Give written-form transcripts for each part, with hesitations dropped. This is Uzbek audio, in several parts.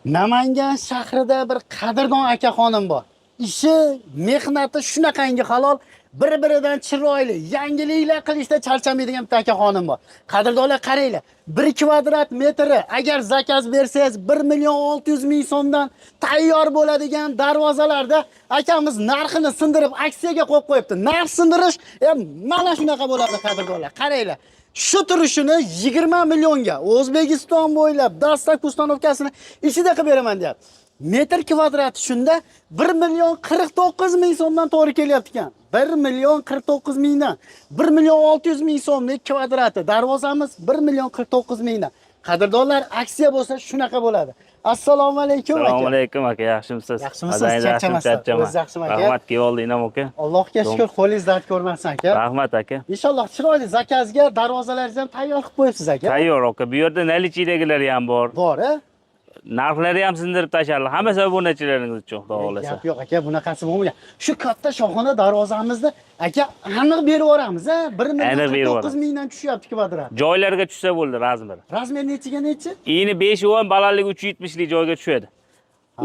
Namangan shahrida bir qadrdon akaxonim bor. Ishi, mehnati shunaqangi halol, bir-biridan chiroyli, yangiliklar qilishda charchamaydigan bitta akaxonim bor. Qadrdonlar qaranglar, 1 kvadrat metri agar zakaz bersangiz 1.600.000 so'mdan tayyor bo'ladigan darvozalarda akamiz narxini sindirib aksiyaga qo'yib qo'yibdi. Narx sindirish mana shunaqa bo'ladi qadrdonlar. Qaranglar. Shu turishini 20 millionga O'zbekiston bo'ylab dastak ustanovkasini ichida qilib beraman deyapti. Metr kvadrati shunda 1.49.000 so'mdan to'g'ri kelyapti ekan. 1.49.000 dan 1.600.000 so'mlik kvadrati darvozamiz 1.49.000 dan. Qadrdonlar, aksiya bo'lsa shunaqa bo'ladi. Assalomu alaykum aka. Assalomu alaykum aka, yaxshimisiz? Yaxshimisiz? Charchamasdan. O'zingiz yaxshimi aka? Rahmat, keldinglar aka. Allohga shukr, qo'lingiz dard ko'rmasin aka. Rahmat aka. Inshaalloh chiroyli zakazga darvozalaringizni ham tayyor qilib qo'yibsiz aka. Tayyor aka. Bu yerda nalichidagilari ham bor. Bor-a? Narxlari ham sindirib tashladi. Hammasi obunachilaringiz uchun, xudo xolasa. Gap yo'q aka, bunaqasi bo'lmagan. Shu katta shohona darvozamizni aka aniq berib yuboramiz-a? 1.49.000 dan tushyapti kvadrat. Joylarga tushsa bo'ldi razmeri. Razmer nechiga nechi? Eni 5.10, balandligi 3.70 lik joyga tushadi.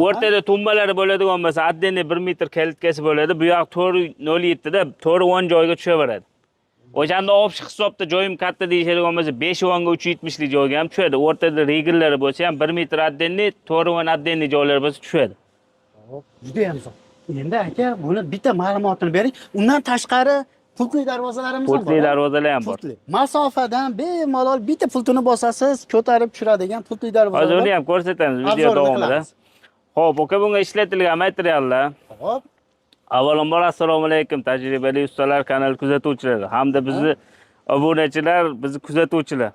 O'rtada tumbalari bo'ladigan bo'lsa, отдельный 1 metr kalitkasi bo'ladi. Bu yoq 4.07 da 4.10 joyga tushaveradi. O'shanda общий hisobda joyim katta deyishadigan bo'lsa 5.10 ga 3.70 lik joyga ham tushadi. O'rtada regillari bo'lsa ham 1 metr отдельный, 4.10 отдельный joylar bo'lsa tushadi. Hop, juda ham zo'r. Endi aka, buni bitta ma'lumotini bering. Undan tashqari pultli darvozalarimiz ham bor. Pultli darvozalar ham bor. Masofadan bemalol bitta pultini bosasiz, ko'tarib tushiradigan pultli darvozalar. Hozir uni ham ko'rsatamiz video davomida. Xo'p, aka, bunga ishlatilgan materiallar. Hop. Avvalambor assalomu alaykum tajribali ustalar kanal kuzatuvchilari hamda bizni obunachilar, bizni kuzatuvchilar.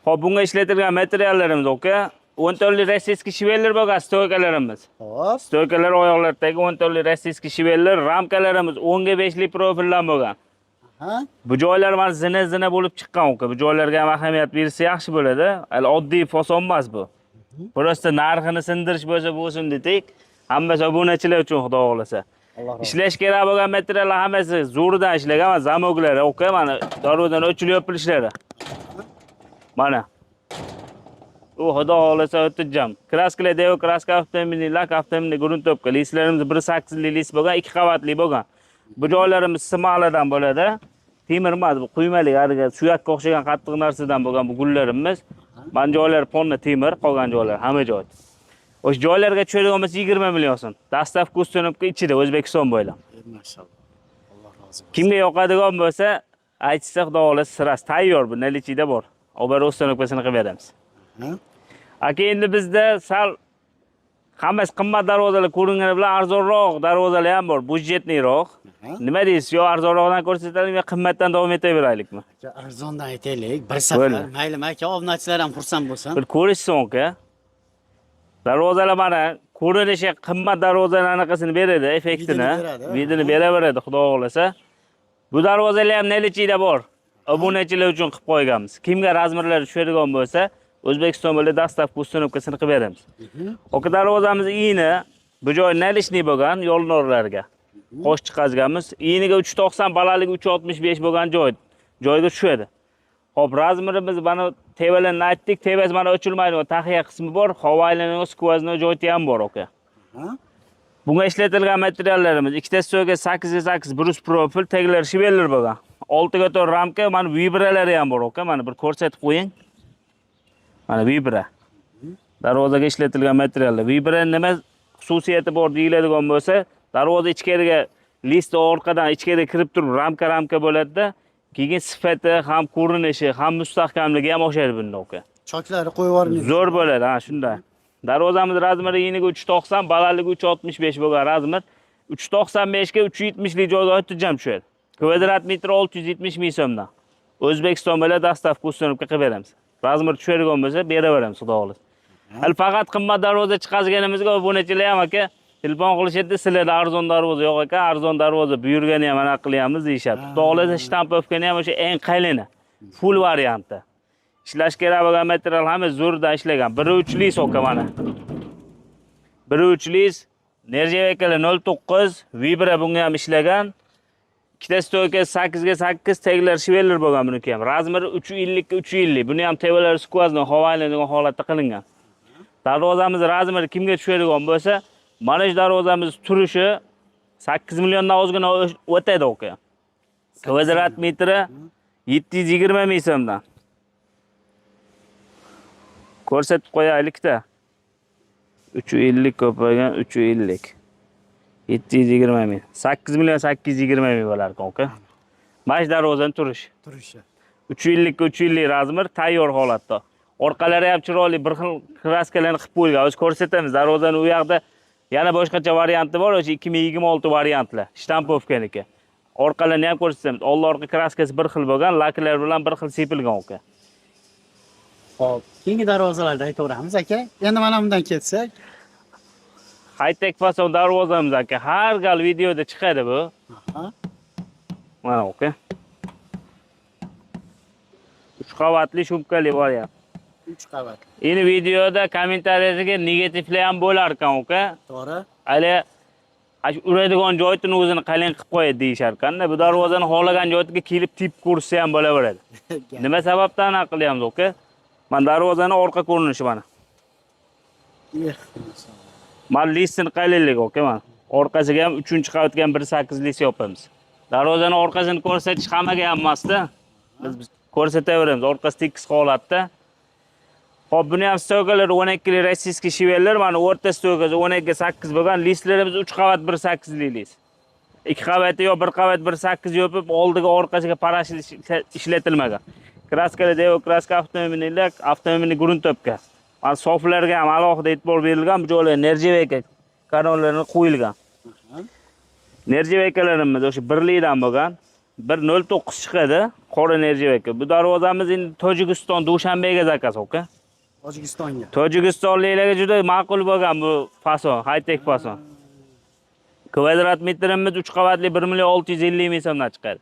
Xo'p, bunga ishlatilgan materiallarimiz aka 10 tonli rossiyskiy shivellar bo'lgan stoykalarimiz. Hop. Stoykalar oyoqlaridagi 10 tonli rossiyskiy shivellar, ramkalarimiz 10 ga 5 lik profildan bo'lgan. Ha? Bu joylar mana zina bo'lib chiqqan aka. Bu joylarga ham ahamiyat bersa yaxshi bo'ladi. Hali oddiy fason emas bu. Prosta narxini sindirish bo'lsa bo'lsin dedik. Hammasi obunachilar uchun xudo xolasa. Ishlash kerak bo'lgan materiallar hammasi zo'ridan ishlagan, zamoglar, aka, mana darvozadan ochilib yopilishlari. Mana. U xudo xolasa o'tijam. Kraskalar devo kraska avtomobillar, avtomobil gruntopka listlarimiz 1.8 lik list bo'lgan, 2 qavatli bo'lgan. Bu joylarimiz simaladan bo'ladi. Temir emas, bu quymalik, hariga suyakka o'xshagan qattiq narsadan bo'lgan bu gullarimiz. Mana joylar ponna temir, qolgan joylar hamma joy. O'sha joylarga tushadigan bo'lsa 20 million so'm. Dastavka ustanovka ichida O'zbekiston bo'ylab. Maşallah. Alloh rozi bo'lsin. Kimga yoqadigan bo'lsa, aytsa xudo xolasa sirasi tayyor bu nalichida bor. Obar ustanovkasini qilib beramiz. Aka, endi bizda sal hammasi qimmat darvozalar ko'ringani bilan arzonroq darvozalar ham bor, budjetliroq. Nima deysiz? Yo arzonroqdan ko'rsataylikmi, yo qimmatdan davom etaveraylikmi? Arzondan aytaylik. Bir safar maylimi aka, obunachilar ham xursand bo'lsin. Bir ko'rishsin aka. Darvozalar mana ko'rinishi qimmat darvozalar anaqasini beradi, effektini, vidini beraveradi, xudo xolasa. Bu darvozalar ham nalichida bor. Obunachilar uchun qilib qo'yganmiz. Kimga razmerlar tushadigan bo'lsa, O'zbekiston bo'ylab dastavka ustanovkasini qilib beramiz. Aka, darvozamiz eni bu joy nalishni bo'lgan yo'lnorlarga qo'sh chiqazganmiz. Eniga 3.90, balandligi 3.65 bo'lgan joyga tushadi. Hop, razmerimiz mana tevalarni aytdik, tevaz mana ochilmaydigan taxiya qismi bor, havo aylanigan skvoznoy joyi ham bor aka. Bunga ishlatilgan materiallarimiz ikkita stoyka 8 ga 8 brus profil, taglar shivellar bo'lgan. 6 ga 4 ramka, mana vibralari ham bor aka, mana bir ko'rsatib qo'ying. Mana vibra. Darvozaga ishlatilgan materiallar. Vibra nima xususiyati bor deyiladigan bo'lsa, darvoza ichkariga list orqadan ichkariga kirib turib ramka bo'ladi-da. Keyin sifati ham ko'rinishi, ham mustahkamligi ham o'xshaydi bunda aka. Choklari qo'yib yubormaydi. Zo'r bo'ladi, ha, shunday. Darvozamiz razmeri eniga 3.90, balandligi 3.65 bo'lgan razmer. 3.95 ga 3.70 lik joyga o'tijam tushadi. Kvadrat metr 670 ming so'mdan. O'zbekiston bilan dastavka ustanovka qilib beramiz. Razmer tushadigan bo'lsa, beraveramiz, xudo xolasa. Hal faqat qimmat darvoza chiqazganimizga obunachilar ham aka telefon qilishadi, sizlarda arzon darvoza yo'q ekan, arzon darvoza buyurgani ham ana qilyapmiz deyshadi. Xudo xolasa shtampovkani ham o'sha eng qalini, full variantda. Ishlash kerak bo'lgan material hamma zo'rdan ishlagan. 1.3 lik so'ka mana. 1.3 lik Nerjevekali 09 vibra bunga ham ishlagan. Ikkita stoyka 8 ga 8 taglar shivellar bo'lgan buniki ham. Razmeri 350 ga 350. Buni ham tevalar skvazdan havo aylanadigan holatda qilingan. Darvozamiz razmeri kimga tushadigan bo'lsa, mana shu darvozamiz turishi 8 milliondan ozgina o'tadi aka. Kvadrat metri 720 ming so'mdan. Ko'rsatib qo'yaylik-da. 350 ko'paygan 350. 720 ming. 8 million 820 ming bo'lar ekan aka. Mana shu darvozaning turishi. 350 ga 350 razmer tayyor holatda. Orqalari ham chiroyli bir xil kraskalarni qilib qo'yilgan. O'zi ko'rsatamiz. Darvozaning u yoqda yana boshqacha varianti bor, o'sha 2026 variantlar, shtampovkaniki. Orqalarini ham ko'rsatamiz. Old orqa kraskasi bir xil bo'lgan, laklar bilan bir xil sepilgan aka. Xo'p, keyingi darvozalarda aytaveramiz aka. Endi mana bundan ketsak, high-tech fason darvozamiz aka. Har gal videoda chiqadi bu. Mana aka. 3 qavatli shumkali variant. 3 qavat. Endi videoda kommentariyasiga negativlar ham bo'lar ekan aka. To'g'ri. Hali uradigan joyini o'zini qalin qilib qo'yadi deyishar ekanda. Bu darvozani xohlagan joyiga kelib tip ko'rsa ham bo'laveradi. Nima sababdan qilyapmiz aka? Mana darvozaning orqa ko'rinishi mana. Mana listini qalinlik aka mana. Orqasiga ham 3-qavatga ham 1.8 list yopamiz. Darvozaning orqasini ko'rsatish hammaga ham emasda. Biz ko'rsataveramiz. Orqasi tekis holatda. Hop, buni ham stokalari 12 li rossiyskiy shivellar, mana o'rta stokasi 12 ga 8 bo'lgan, listlarimiz 3 qavat 1.8 li list. 2 qavati yo 1 qavat 1.8 yopib, oldiga orqasiga parash ishlatilmagan. Kraskalar devo kraska avtomobilni gruntobga. Mana soflarga ham alohida e'tibor berilgan, bu joylar nerjeveka kanallarni qo'yilgan. Nerjevekalarimiz o'sha 1 lidan bo'lgan, 1.09 chiqadi, qora nerjeveka. Bu darvozamiz endi Tojikiston Dushanbega zakaz aka. Tojikistonga. Tojikistonliklarga juda ma'qul bo'lgan bu fason, high-tech fason. Kvadrat metrimiz 3 qavatli 1 million 650 ming so'mdan chiqadi.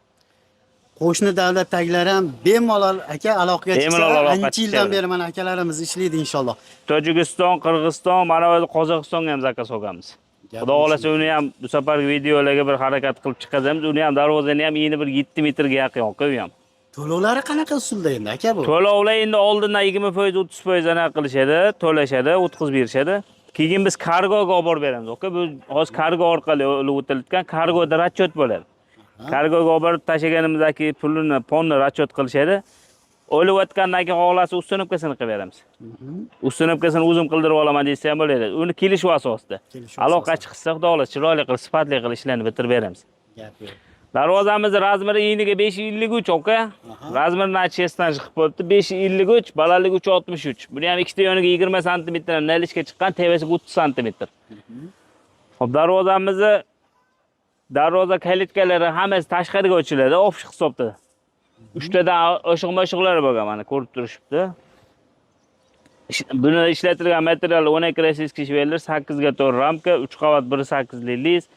Qo'shni davlatdagilar ham bemalol aka aloqaga chiqsa, ancha yildan beri mana akalarimiz ishlaydi inshaalloh. Tojikiston, Qirg'iziston, mana va Qozog'istonga ham zakaz olganmiz. Xudo xolasa uni ham bu safargi videolarga bir harakat qilib chiqazamiz. Uni ham darvozani ham eni bir 7 metrga yaqin aka u ham. To'lovlari qanaqa usulda endi aka bu? To'lovlar endi oldindan 20%, 30% ana qilishadi, to'lashadi, o'tkazib berishadi. Keyin biz kargoga olib borib beramiz aka. Bu hozir kargo orqali o'tilgan, kargoda ratchet bo'ladi. Kargoga olib borib tashlaganimizdagi pulni, ponni ratchet qilishadi. O'layotgandan keyin xohlasa ustanobkasini qilib beramiz. Ustanobkasini o'zim qildirib olaman desa ham bo'ladi. Uni kelishuv asosida. Aloqa chiqsa, xudo xolasa chiroyli qilib, sifatli qilib ishlarni bitirib beramiz. Gap yo'q. Darvozamiz razmeri eniga 553 aka. Razmerni achishdan chiqib bo'libdi. 553, balandligi 363. Buni ham ikkita yoniga 20 sm nalishga chiqqan, tevasiga 30 sm. Xo'p, darvoza kalitkalari hammasi tashqariga ochiladi, ofish hisobda. 3 tadan oshiq-moshiqlari bo'lgan, mana ko'rib turishibdi. Buni ishlatilgan material 12 rossiyskiy shivellar, 8 ga 4 ramka, 3 qavat 1.8 li list.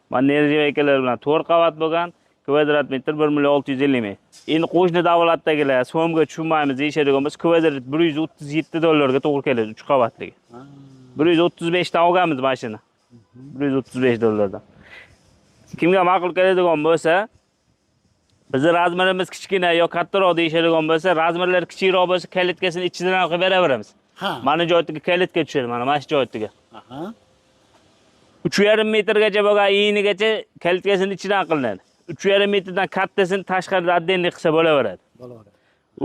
Mana nerjevekalar bilan 4 qavat bo'lgan, kvadrat metr 1 million 650 ming. Endi qo'shni davlatdagilar so'mga tushunmaymiz deyishadigan bo'lsa, kvadrat 137 dollarga to'g'ri keladi 3 qavatligi. 135 dan olganmiz mashina. 135 dollardan. Kimga ma'qul keladigan bo'lsa, bizning razmerimiz kichkina yo kattaroq deyishadigan bo'lsa, razmerlar kichikroq bo'lsa, kalitkasini ichidan qo'yib beraveramiz. Mana joyiga kalitka tushadi, mana shu joyiga. 3,5 metrgacha bo'lgan enigacha kalitkasini ichidan qilinadi. 3,5 metrdan kattasini tashqarida отдельный qilsa bo'laveradi.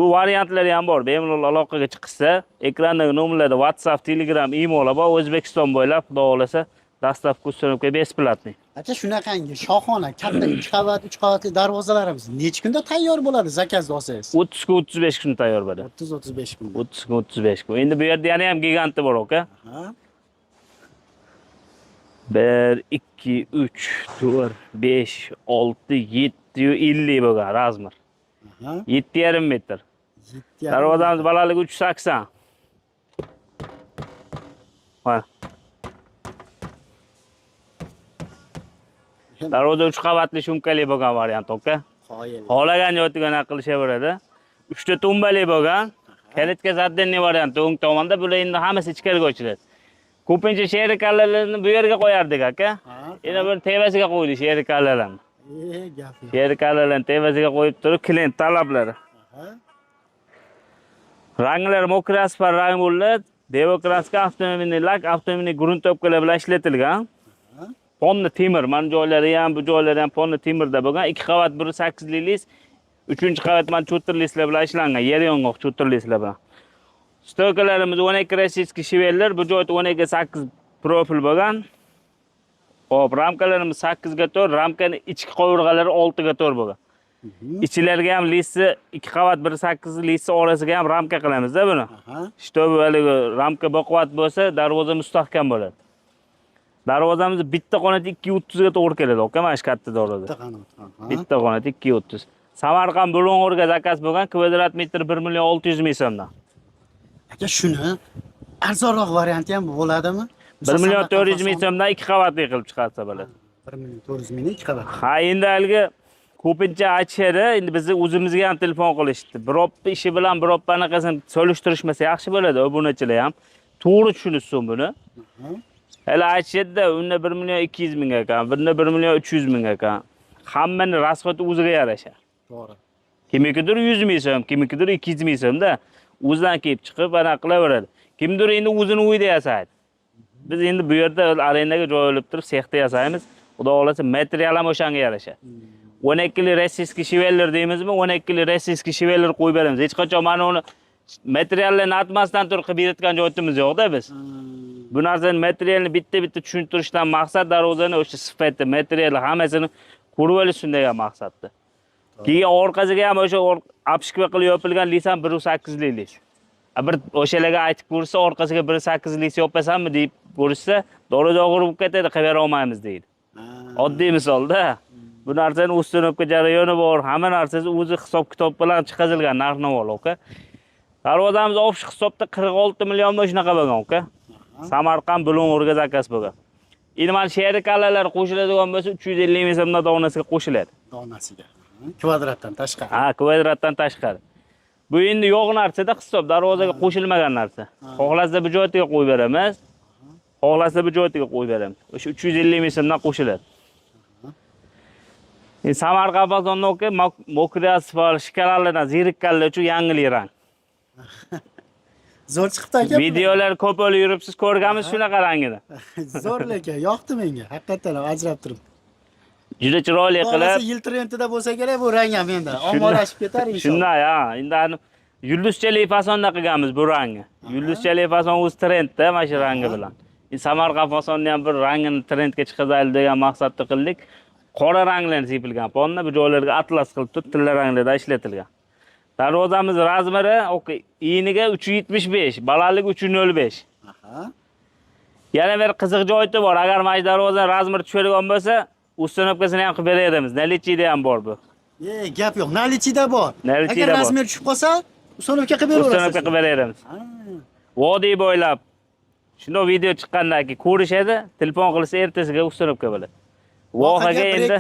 U variantlari ham bor. Bemalol aloqaga chiqsa, ekrandagi nomerlarda WhatsApp, Telegram, email bor. O'zbekiston bo'ylab, xudo xolasa, dastavka ustanobka besplatniy. Aka, shunaqangi shohona katta 3 qavat, 3 qavatli darvozalarimiz necha kunda tayyor bo'ladi zakazda olsangiz? 30 kun 35 kun tayyor bo'ladi. 30-35 kun. 30 kun 35 kun. Endi bu yerda yana ham giganti bor aka. 1 2 3 4 5 6 7 50 bo'lgan razmer. 7,5 metr. Darvozamiz balandligi 380. Mana. Darvoza 3 qavatli shumkali bo'lgan variant aka. Xohlagan joyiga naqlishaveradi. 3 ta tumbali bo'lgan, kalitka zaddenniy varianti o'ng tomonda, bular endi hammasi ichkariga ochiladi. Ko'pincha sheri kallalarni bu yerga qo'yardik aka. Yana bir tevasiga qo'ydik sheri kallalarni. Gap. Sheri kallalarni tevasiga qo'yib turib, klient talablari. Ranglar mokri asfalt rang bo'ladi, Devokraska avtomobilni lak avtomobilni gruntовкалар bilan ishlatilgan. Ponna temir, mana joylari ham, bu joylari ham ponna temirda bo'lgan. 2 qavat 1.8 lis, 3-qavat mana cho'tirlislar bilan ishlangan, yer yong'oq cho'tirlislar bilan. Stokalarimiz 12 rossiyskiy shivellar, bu joyda 12.8 profil bo'lgan. Hop, ramkalarimiz 8 ga 4, ramkaning ichki qovurg'alari 6 ga 4 bo'lgan. Ichilariga ham lissi 2 qavat 1.8 lissi orasiga ham ramka qilamiz-da buni. Shtob haligi ramka baquvvat bo'lsa, darvoza mustahkam bo'ladi. Darvozamiz bitta qanoti 230 ga to'g'ri keladi, aka, mana shu katta darvoza. Bitta qanoti 230. Samarqand Bulung'urga zakaz bo'lgan, kvadrat metr 1.600 ming so'mdan. Aka, shuni arzonroq varianti ham bo'ladimi? 1.400 ming so'mdan 2 qavatli qilib chiqarsa bo'ladi. 1.400 ming 2 qavat. Ha, endi haligi ko'pincha aytishadi, endi bizni o'zimizga ham telefon qilishdi. Birop ishi bilan birop anaqasini solishtirishmasa yaxshi bo'ladi, obunachilar ham. To'g'ri tushunishsin buni. Hali aytishadi, unda 1.200 ming ekan, bunda 1.300 ming ekan. Hammaning rasxoti o'ziga yarasha. To'g'ri. Kimikidir 100 ming so'm, kimikidir 200 ming so'mda o'zidan kelib chiqib ana qilaveradi. Kimdir endi o'zini uyda yasaydi. Biz endi bu yerda arenaga joy olib turib, sexda yasaymiz. Xudo xolasa material ham o'shanga yarasha. 12 li rossiyskiy shiveller deymizmi? 12 li rossiyskiy shiveller qo'yib beramiz. Hech qachon mana uni materiallarni atmasdan turib qilib beritgan joyimiz yo'q-da biz. Bu narsani materialni bitta-bitta tushuntirishdan maqsad darvozani o'sha sifati, material hammasini ko'rib olishsin degan maqsadda. Keyin orqasiga ham o'sha apshikva qilib yopilgan lisan 1.8 lis. Bir o'shalarga aytib ko'rsa, orqasiga 1.8 lis yopasanmi deb ko'rsa, darvoza og'ir bo'lib ketadi, qilib bera olmaymiz deydi. Oddiy misolda. Bu narsaning ustunovka jarayoni bor, hamma narsasi o'zi hisob-kitob bilan chiqazilgan narx-navol, aka. Darvozamiz ofsh hisobda 46 million shunaqa bo'lgan, aka. Samarqand Bulung'urga zakaz bo'lgan. Endi mana sheri kallalar qo'shiladigan bo'lsa 350 ming so'mdan donasiga qo'shiladi. Donasiga. Kvadratdan tashqari. Ha, kvadratdan tashqari. Bu endi yo'q narsa-da hisob, darvozaga qo'shilmagan narsa. Xohlasa bu joyga qo'yib beramiz. Xohlasa bu joyga qo'yib beramiz. O'sha 350 ming so'mdan qo'shiladi. Samarqand bozorida aka mokri asfalt, shikalarlardan zerikkanlar uchun yangi rang. Zo'r chiqibdi aka. Videolar ko'p olib yuribsiz, ko'rganmiz shunaqa rangini. Zo'r lekin, yoqdi menga. Haqiqatan ajrab turibdi. Juda chiroyli qilib. Yil trendida bo'lsa kerak bu rang ham endi ommalashib ketar inshaalloh. Shunday, ha. Endi yulduzchalik fasonda qilganmiz bu rangni. Yulduzchalik fason o'z trendda mana shu rangi bilan. Samarqand fasonni ham bir rangini trendga chiqazaylik degan maqsadda qildik. Qora ranglar sepilgan ponna, bu joylarga atlas qilib turib, tilla ranglarda ishlatilgan. Darvozamiz razmeri eniga 375, balandlik 305. Yana bir qiziq joyi bor. Agar mana darvozaning razmeri tushadigan bo'lsa, ustunovkasini ham qilib beramiz. Nalichida ham bor bu. Gap yo'q. Nalichida bor. Agar razmer tushib qolsa, ustunovka qilib beramiz. Ustunovka qilib beramiz. Vodiy bo'ylab shunday video chiqqandan keyin ko'rishadi, telefon qilsa ertasiga ustunovka bo'ladi. Voqaga endi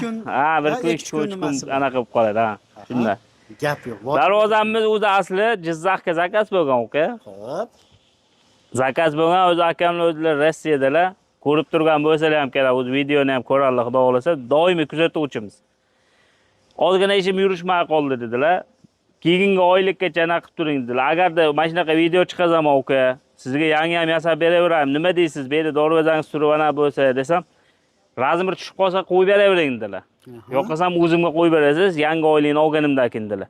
bir kun 2 kun anaqa qilib qoladi, ha. Shunday. Gap yo'q. Darvozamiz o'zi asli Jizzaxga zakaz bo'lgan, aka. Xo'p. Zakaz bo'lgan, o'zi akamlar o'zlari Rossiyadalar. Ko'rib turgan bo'lsalar ham kerak, o'zi videoni ham ko'rarlar, xudo xolasa, doimiy kuzatuvchimiz. Ozgina ishim yurishmay qoldi dedilar. Keyingi oylikkacha anaqa qilib turing dedilar. Agarda mana shunaqa video chiqazaman, aka, sizga yangi ham yasab beraveramiz. Nima deysiz? Bu yerda darvozangiz turib ana bo'lsa desam, razmer tushib qolsa qo'yib beravering dedilar. Yo'qsam o'zimga qo'yib berasiz, yangi oylikni olganimdan keyin dedilar.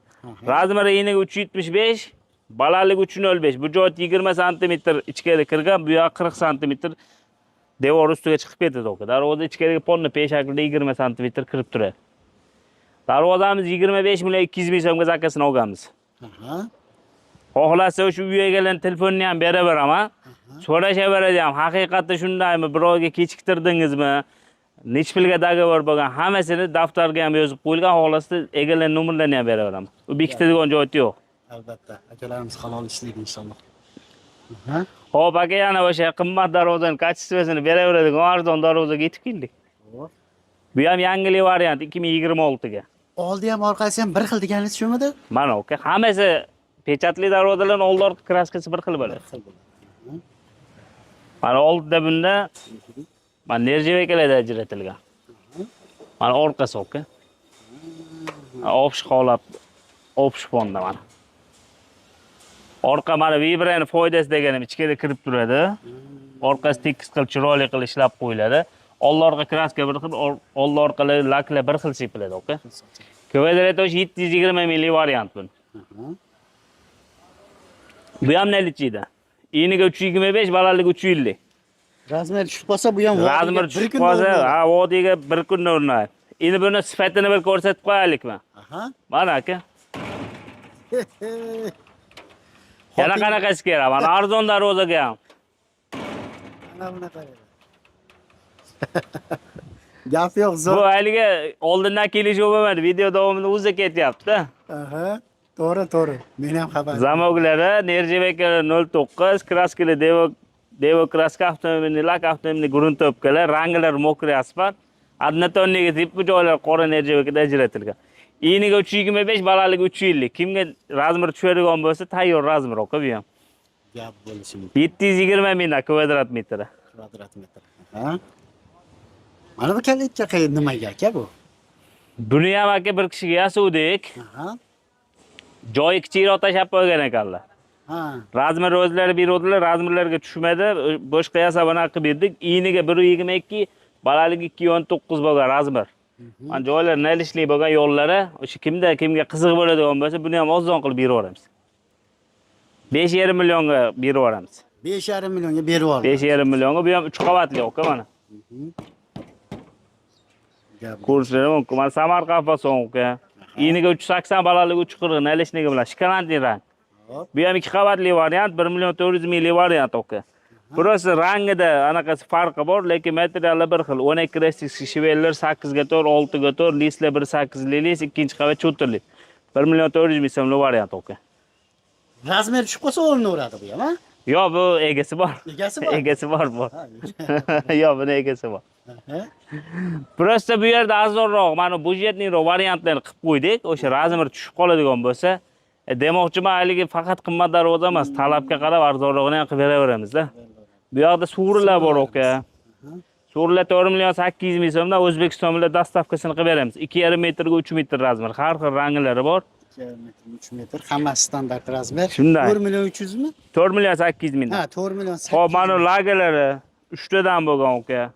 Razmeri eniga 375, balandlik 305. Bu joy 20 sm ichkariga kirgan, bu yoq 40 sm devor ustiga chiqib ketadi, aka. Darvoza ichkariga ponna pey shaklida 20 sm kirib turadi. Darvozamiz 25 million 200 ming so'mga zakasini olganmiz. Xohlasa o'sha uy egalarining telefonini ham beraman. So'rashaveradi ham, haqiqatda shundaymi, birovga kechiktirdingizmi? Nech pulga dogovor bo'lgan, hammasini daftarga ham yozib qo'yilgan, xohlasa egalar nomerlarini ham beraveraman. U bekitadigan joyi yo'q. Albatta, akalarimiz halol ishlaydi inshaalloh. Xo'p, aka, yana o'sha qimmat darvozaning kачествосini beraveradigan arzon darvozaga yetib keldik. Bu ham yangi variant 2026 ga. Oldi ham orqasi ham bir xil deganingiz shumidi? Mana aka, hammasi pechatli darvozalarning old orqa kraskasi bir xil bo'ladi. Mana oldida bunda mana nerjevekalarda ajratilgan. Mana orqasi aka. Opsh holat, opsh fonda mana. Orqa mana Vibrani foydasi deganim ichkada kirib turadi. Orqasi tekis qilib chiroyli qilib ishlab qo'yiladi. Old orqa kraska bir xil, old orqalar laklar bir xil sepiladi, oka. Kvadrat 720 ml variant bu. Bu ham nelichida? Eniga 325, balandligi 350. Razmer tushib qolsa bu ham Razmer tushib qolsa, ha, vodiyga bir kunda o'rnaydi. Endi buni sifatini bir ko'rsatib qo'yaylikmi? Aha. Mana aka. Yana qanaqasi kerak? Mana arzon darvozaga ham. Mana bunaqa. Gap yo'q, zo'r. Bu haliga oldindan kelishuv bo'lmadi. Video davomida o'zi ketyapti. Aha. To'g'ri. Men ham xabar. Zamoglari Nerjivek 09 kraskali Devo kraska avtomobilni lak avtomobilni gruntopkalar, ranglar mokriy asfalt. Adnatonniga tepki joylar qora Nerjivekda ajratilgan. Eniga 325, balandligi 350. Kimga razmer tushadigan bo'lsa, tayyor razmer oka bu ham. Gap bo'lishi mumkin. 720 ming kvadrat metr. Ha? Mana bu kalitga qayerda nimaga aka bu? Buni ham aka bir kishiga yasuvdik. Aha. Joyi kichikroq tashab qo'ygan ekanlar. Ha. Razmer o'zlari beruvdilar, razmerlarga tushmadi. Boshqa yasabani qilib berdik. Eniga 122, balandligi 219 bo'lgan razmer. Mana joylar nalishli bo'lgan yo'llari, o'sha kimga qiziq bo'ladigan bo'lsa, buni ham ozon qilib berib yuboramiz. 5,5 millionga berib yuboramiz. 5,5 millionga berib yuboramiz. 5,5 millionga, bu ham 3 qavatli oka mana. Ko'rishlari mumkin. Mana Samarqand fason oka. Eniga 380, balandligi 340, nalishligi bilan shikolatli rang. Bu ham 2 qavatli variant, 1 million 400 ming variant oka. Burası rangida anaqasi farqi bor, lekin materiali bir xil. 12 restik shiveller 8 ga 4, 6 ga 4, lislar 1.8'li, ikkinchi qavat cho'tirli. 1 million 400 ming so'mli variant oka. Razmer tushib qolsa olinaveradi bu ham, ha? Yo'q, bu egasi bor. Egasi bor. Egasi bor bu. Yo'q, buni egasi bor. Prosta bu yerda arzonroq, mana budjetliroq variantlarni qilib qo'ydik. O'sha razmer tushib qoladigan bo'lsa, demoqchiman, haligi faqat qimmat darvoza emas, talabga qarab arzonrog'ini ham qilib beraveramiz-da. Bu yoqda suvrilar bor oka. Suvrilar 4 million 800 ming so'mdan O'zbekiston bilan dastavkasini qilib beramiz. 2,5 metrga 3 metr razmer, har xil ranglari bor. 2,5 metr, 3 metr, hammasi standart razmer. Shunday. 4 million 300 mi? 4 million 800 ming. Ha, 4 million 800. Xo'p, mana lagerlari 3 tadan bo'lgan oka.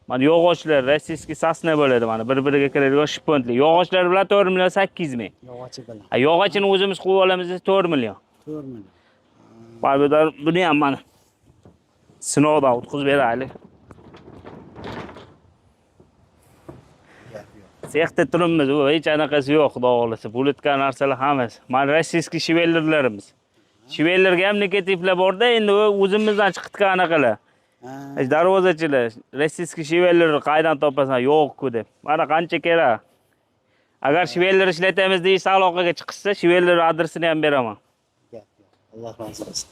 Mana yog'ochlar, rossiyskiy sasna bo'ladi mana, bir-biriga kiradigan shpontli. Yog'ochlar bilan 4 million 800 ming. Yog'ochi bilan. Yog'ochini o'zimiz qo'yib olamiz, 4 million. 4 million. Mana buni ham mana sinovdan o'tkazib beraylik. Sexda turibmiz, u hech anaqasi yo'q, xudo xolasa. Bo'layotgan narsalar hammasi. Mana rossiyskiy shivellerlarimiz. Shivellerga ham negativlar bor-da, endi o'zimizdan chiqitgan anaqalar. Darvozachilar, rossiyskiy shiveller qaydan topasan, yo'q-ku deb. Mana qancha kerak. Agar shiveller ishlatamiz deysa, aloqaga chiqsa, shiveller adresini ham beraman. Alloh razı olsun.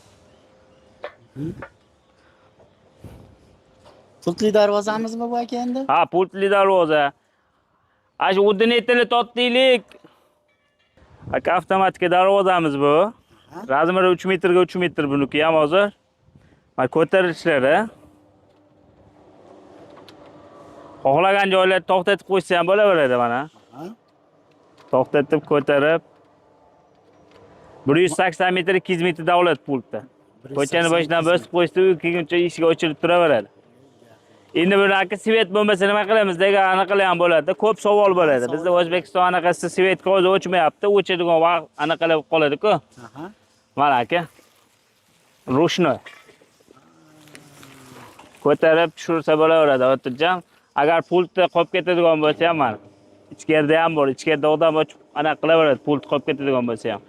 Pultli darvozamizmi bu aka endi? Ha, pultli darvoza. Ash udinetini totdilik. Aka avtomatik darvozamiz bu. Razmeri 3 metrga 3 metr buniki ham hozir. Mana ko'tarilishlari. Xohlagan joylarni to'xtatib qo'ysa ham bo'laveradi mana. To'xtatib ko'tarib 180 metr 200 metr davlat pultda. Ko'chani boshidan bosib qo'ysa, keyin eshik ochilib turaveradi. Endi bunaqasi svet bo'lmasa nima qilamiz degan anaqalar ham bo'ladi. Ko'p savol bo'ladi. Bizda O'zbekiston anaqasi svet ko'zi o'chmayapti, o'chadigan vaqt anaqalar qoladi-ku. Mana aka. Rushnoy. Ko'tarib tushirsa bo'laveradi, o'tirjam. Agar pultda qolib ketadigan bo'lsa ham mana. Ichkarida ham bor, ichkarida odam ochib anaqa qilaveradi, pult qolib ketadigan bo'lsa ham.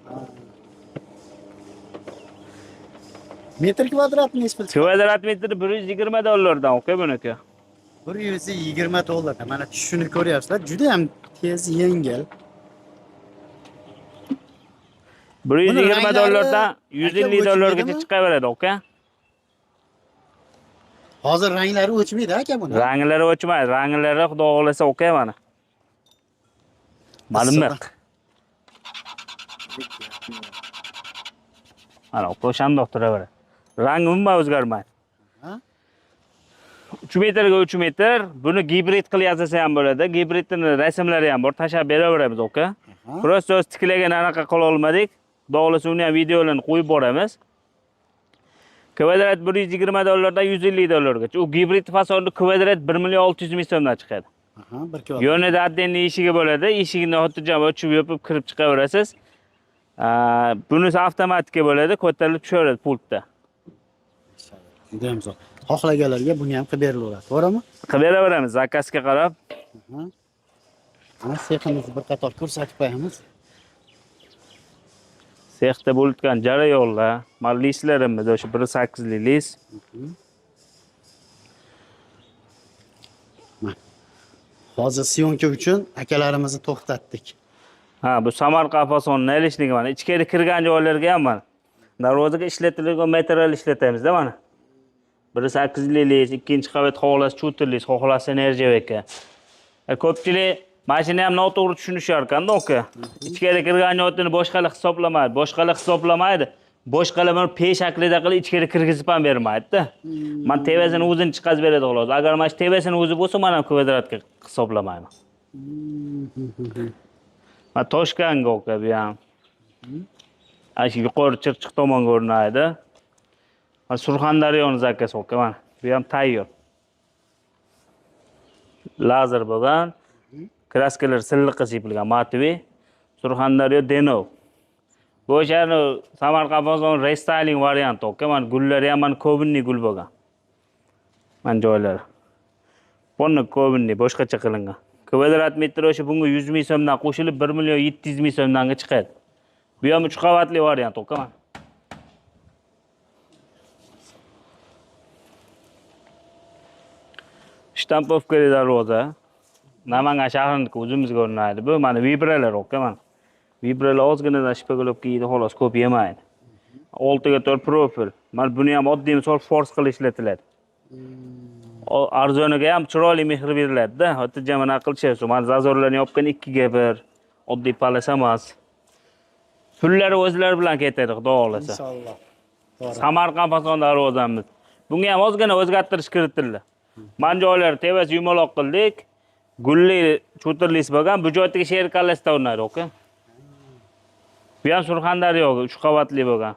Metr kvadrat nechta? Kvadrat metri $120 dan oka buniki. $120. Mana shuni ko'ryapsizlar, juda ham tez, yengil. $120 dan $150 gacha chiqaveradi oka. Hozir ranglari o'chmaydi aka buni. Ranglari o'chmaydi, ranglari xudo xolasa oka mana. Ma'lumot. Mana o'shandoq turaveradi. Rangi umuman o'zgarmaydi. 3 metrga 3 metr. Buni gibrid qilib yasasa ham bo'ladi. Gibridning rasmlari ham bor, tashab beraveramiz oka. Prosta o'z tiklagan anaqa qila olmadik. Xudo xolasa uni ham videolarini qo'yib boramiz. Kvadrat $120 dan $150 U gibrid fasonli kvadrat 1.600.000 so'mdan chiqadi. Aha, 1 kvadrat. Yonida addenli eshigi bo'ladi. Eshigini xotirjam ochib yopib kirib chiqaverasiz. Bunisi avtomatik bo'ladi, ko'tarilib tushaveradi pultda. Juda ham zo'r. Xohlaganlarga buni ham qilib berilaveradi, to'g'rimi? Qilib beraveramiz zakazga qarab. Mana seximizni bir qator ko'rsatib qo'yamiz. Sexda bo'layotgan jarayonlar, mana listlarimiz o'sha 1.8 lik list. Hozir syomka uchun akalarimizni to'xtatdik. Ha, bu Samarqand fasonini ilishligi mana ichkari kirgan joylarga ham mana darvozaga ishlatiladigan material ishlatamiz-da mana. 1.8 lik, ikkinchi qavat xohlasa cho'tirlik, xohlasa nerjavaka. Ko'pchilik mashina ham noto'g'ri tushunishar ekan-da aka. Ichkari kirgan joyni boshqalar hisoblamaydi. Boshqalar hisoblamaydi. Boshqalar buni P shaklida qilib ichkari kirgizib ham bermaydi-da. Men tevasini o'zini chiqazib beradi xolos. Agar mana shu tevasini o'zi bo'lsa, men ham kvadratga hisoblamayman. Ma Toshkentga aka bu ham. Ashi yuqori Chirchiq tomonga o'rnaydi. Mana Surxondaryoning zakasi aka mana. Bu ham tayyor. Lazer bo'lgan. Kraskalar silliqqa sepilgan Matvi, Surxondaryo Denov. Bu o'shani Samarqand fason restyling varianti aka. Mana gullari ham mana ko'binli gul bo'lgan. Mana joylari. Buni ko'binli boshqacha qilingan. Kvadrat metr o'sha bunga 100.000 so'mdan qo'shilib 1.700.000 so'mdan chiqadi. Bu ham 3 qavatli variant aka mana. Shtampovkali darvoza. Namangan shahriniki o'zimizga o'rnaydi. Bu mana vibralar aka mana. Vibralar ozgina shpagolov kiydi, xolos ko'p yemaydi. 6 ga 4 profil. Mana buni ham oddiy misol force qilib ishlatiladi. Arzoniga ham chiroyli mehr beriladi-da. Xotirjam mana qilishasiz. Mana zazorlarni yopgan 2 ga 1. Oddiy palas emas. Pullari o'zlari bilan ketadi, xudo xolasa. Inshaalloh. Samarqand fason darvozamiz. Bunga ham ozgina o'zgartirish kiritildi. Mana joylar tevas yumaloq qildik. Gulli cho'tirlis bo'lgan, bu joyga sherkallasda o'rnaydi aka. Bu ham Surxondaryoga 3 qavatli bo'lgan.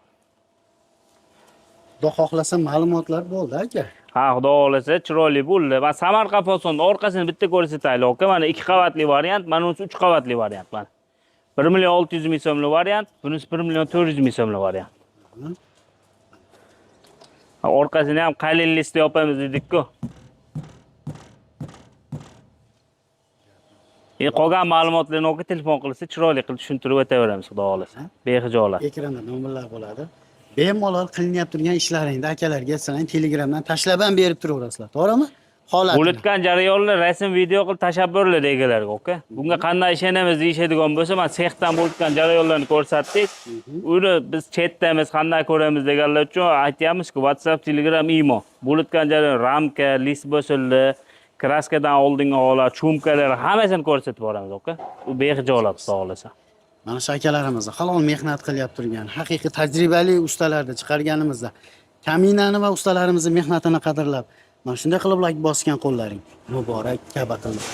Xudo xohlasa ma'lumotlar bo'ldi aka. Ha, xudo xolasa chiroyli bo'ldi. Va Samarqand fasonning orqasini bitta ko'rsataylik aka. Mana 2 qavatli variant, mana bunisi 3 qavatli variant mana. 1.600.000 so'mlik variant, bunisi 1.400.000 so'mlik variant. Orqasini ham qalin listda yopamiz dedik-ku. Qolgan ma'lumotlarni o'qib telefon qilsa chiroyli qilib tushuntirib o'taveramiz, xudo xolasa. Behijolat. Ekranda nomerlar bo'ladi. Bemalol qilinib turgan ishlaringni akalarga sizlar Telegramdan tashlab ham berib turaverasizlar, to'g'rimi? Holatni. Bo'layotgan jarayonlar rasm video qilib tashlab beriladi egalariga, aka. Bunga qanday ishonamiz deyishadigan bo'lsa, men sexdan bo'layotgan jarayonlarni ko'rsatdik. Uni biz chetdamiz, qanday ko'ramiz deganlar uchun aytyapmiz-ku, WhatsApp, Telegram, imo. Bo'layotgan jarayon ramka, list bosildi, kraskadan oldingi holat, chumkalar hammasini ko'rsatib boramiz, aka. U behijolat xohlasa. Mana shu akalarimizni halol mehnat qilyap turgan, haqiqiy tajribali ustalarni chiqarganimizda kaminani va ustalarimizni mehnatini qadrlab, mana shunday qilib like bosgan qo'llaring muborak, kaba qilib.